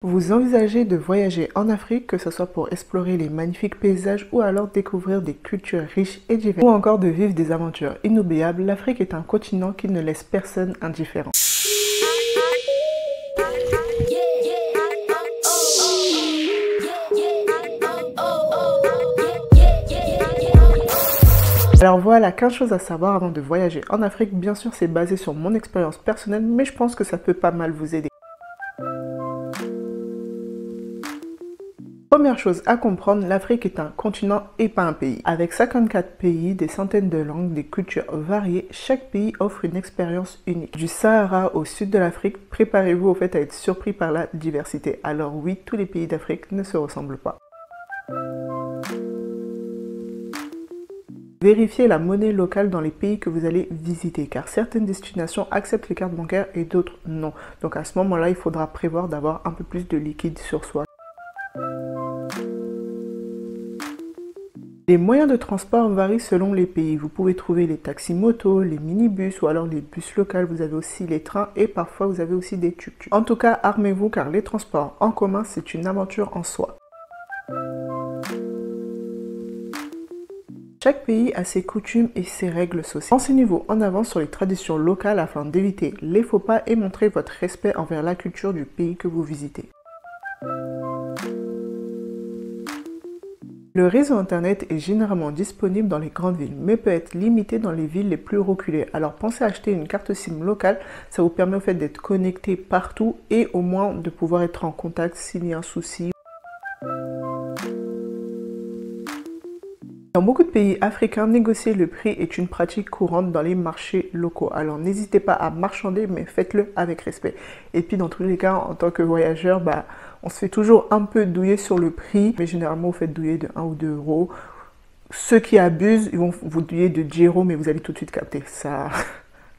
Vous envisagez de voyager en Afrique, que ce soit pour explorer les magnifiques paysages ou alors découvrir des cultures riches et diverses, ou encore de vivre des aventures inoubliables, l'Afrique est un continent qui ne laisse personne indifférent. Alors voilà, 15 choses à savoir avant de voyager en Afrique. Bien sûr, c'est basé sur mon expérience personnelle, mais je pense que ça peut pas mal vous aider. Première chose à comprendre, l'Afrique est un continent et pas un pays. Avec 54 pays, des centaines de langues, des cultures variées, chaque pays offre une expérience unique. Du Sahara au sud de l'Afrique, préparez-vous au fait à être surpris par la diversité. Alors oui, tous les pays d'Afrique ne se ressemblent pas. Vérifiez la monnaie locale dans les pays que vous allez visiter, car certaines destinations acceptent les cartes bancaires et d'autres non. Donc à ce moment-là, il faudra prévoir d'avoir un peu plus de liquide sur soi. Les moyens de transport varient selon les pays. Vous pouvez trouver les taxis motos, les minibus ou alors les bus locaux. Vous avez aussi les trains et parfois vous avez aussi des tuk-tuk. En tout cas, armez-vous car les transports en commun, c'est une aventure en soi. Chaque pays a ses coutumes et ses règles sociales. Renseignez-vous en avance sur les traditions locales afin d'éviter les faux pas et montrer votre respect envers la culture du pays que vous visitez. Le réseau internet est généralement disponible dans les grandes villes, mais peut être limité dans les villes les plus reculées. Alors pensez à acheter une carte SIM locale, ça vous permet au fait d'être connecté partout et au moins de pouvoir être en contact s'il y a un souci. Dans beaucoup de pays africains, négocier le prix est une pratique courante dans les marchés locaux. Alors n'hésitez pas à marchander, mais faites-le avec respect. Et puis dans tous les cas, en tant que voyageur, on se fait toujours un peu douiller sur le prix, mais généralement vous faites douiller de 1 ou 2 euros. Ceux qui abusent, ils vont vous douiller de 10 euros, mais vous allez tout de suite capter. Ça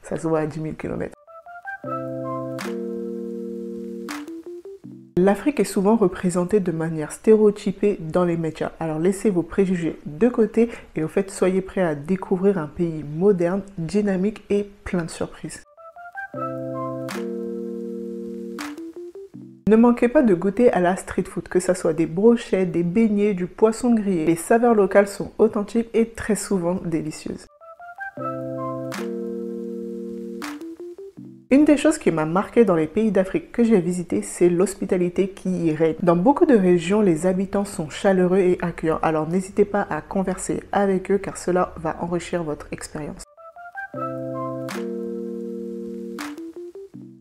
se voit à 10 000 km. L'Afrique est souvent représentée de manière stéréotypée dans les médias. Alors laissez vos préjugés de côté et au fait soyez prêts à découvrir un pays moderne, dynamique et plein de surprises. Ne manquez pas de goûter à la street food, que ce soit des brochettes, des beignets, du poisson grillé. Les saveurs locales sont authentiques et très souvent délicieuses. Une des choses qui m'a marqué dans les pays d'Afrique que j'ai visités, c'est l'hospitalité qui y règne. Dans beaucoup de régions, les habitants sont chaleureux et accueillants, alors n'hésitez pas à converser avec eux car cela va enrichir votre expérience.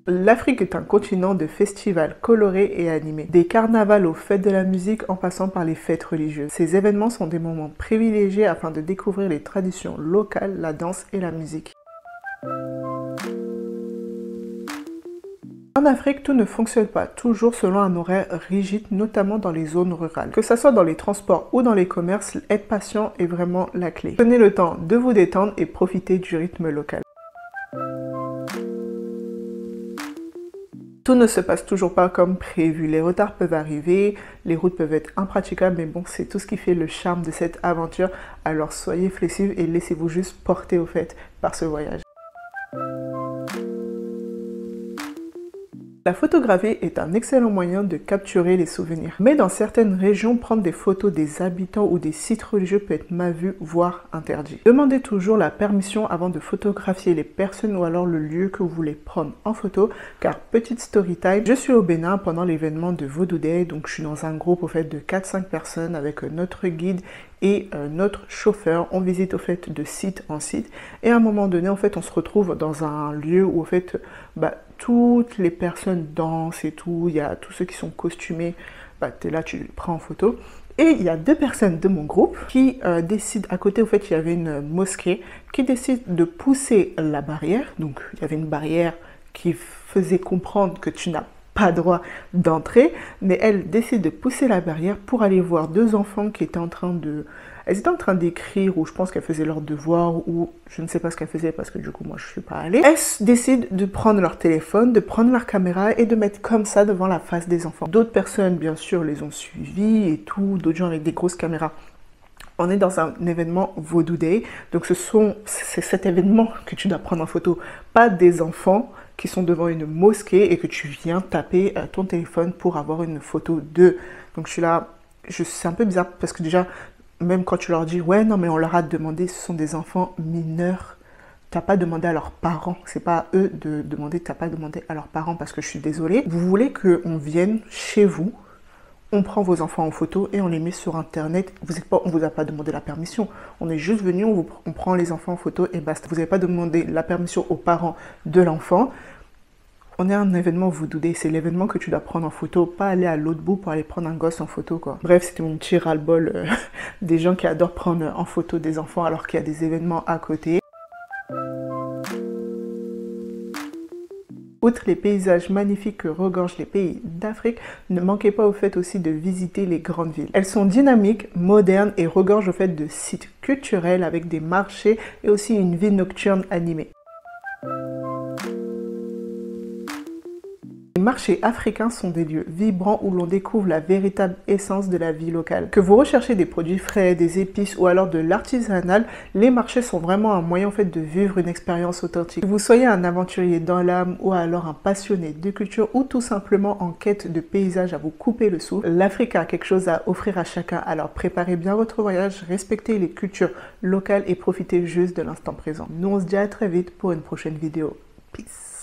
L'Afrique est un continent de festivals colorés et animés. Des carnavals aux fêtes de la musique en passant par les fêtes religieuses. Ces événements sont des moments privilégiés afin de découvrir les traditions locales, la danse et la musique. En Afrique, tout ne fonctionne pas toujours selon un horaire rigide, notamment dans les zones rurales. Que ce soit dans les transports ou dans les commerces, être patient est vraiment la clé. Prenez le temps de vous détendre et profitez du rythme local. Tout ne se passe toujours pas comme prévu. Les retards peuvent arriver, les routes peuvent être impraticables, mais bon, c'est tout ce qui fait le charme de cette aventure. Alors soyez flexibles et laissez-vous juste porter au fait par ce voyage. La photographie est un excellent moyen de capturer les souvenirs. Mais dans certaines régions, prendre des photos des habitants ou des sites religieux peut être mal vu, voire interdit. Demandez toujours la permission avant de photographier les personnes ou alors le lieu que vous voulez prendre en photo. Car petite story time, je suis au Bénin pendant l'événement de Vodou Day, donc je suis dans un groupe au fait de 4-5 personnes avec notre guide et notre chauffeur. On visite au fait de site en site et à un moment donné en fait on se retrouve dans un lieu où au fait toutes les personnes dansent et tout, il y a tous ceux qui sont costumés, tu es là, tu les prends en photo. Et il y a 2 personnes de mon groupe qui décident, à côté au fait il y avait une mosquée, qui décident de pousser la barrière. Donc il y avait une barrière qui faisait comprendre que tu n'as pas droit d'entrer, mais elle décide de pousser la barrière pour aller voir 2 enfants qui étaient en train de... Elles étaient en train d'écrire, ou je pense qu'elles faisaient leur devoir, ou je ne sais pas ce qu'elles faisaient parce que du coup moi je suis pas allée. Elles décident de prendre leur téléphone, de prendre leur caméra et de mettre comme ça devant la face des enfants. D'autres personnes bien sûr les ont suivies et tout, d'autres gens avec des grosses caméras. On est dans un événement Vodou Day, donc c'est cet événement que tu dois prendre en photo, pas des enfants qui sont devant une mosquée et que tu viens taper ton téléphone pour avoir une photo d'eux. Donc je suis là, c'est un peu bizarre parce que déjà, même quand tu leur dis, ouais, non, mais on leur a demandé, ce sont des enfants mineurs. T'as pas demandé à leurs parents, c'est pas à eux de demander, t'as pas demandé à leurs parents parce que je suis désolée. Vous voulez qu'on vienne chez vous, on prend vos enfants en photo et on les met sur internet. On vous a pas demandé la permission, on est juste venu, on prend les enfants en photo et basta. Vous n'avez pas demandé la permission aux parents de l'enfant. On est à un événement, vous doutez, c'est l'événement que tu dois prendre en photo, pas aller à l'autre bout pour aller prendre un gosse en photo, quoi. Bref, c'était mon petit ras-le-bol des gens qui adorent prendre en photo des enfants alors qu'il y a des événements à côté. Outre les paysages magnifiques que regorgent les pays d'Afrique, ne manquez pas au fait aussi de visiter les grandes villes. Elles sont dynamiques, modernes et regorgent au fait de sites culturels avec des marchés et aussi une vie nocturne animée. Les marchés africains sont des lieux vibrants où l'on découvre la véritable essence de la vie locale. Que vous recherchez des produits frais, des épices ou alors de l'artisanal, les marchés sont vraiment un moyen en fait de vivre une expérience authentique. Que vous soyez un aventurier dans l'âme ou alors un passionné de culture ou tout simplement en quête de paysages à vous couper le souffle, l'Afrique a quelque chose à offrir à chacun. Alors préparez bien votre voyage, respectez les cultures locales et profitez juste de l'instant présent. Nous on se dit à très vite pour une prochaine vidéo. Peace.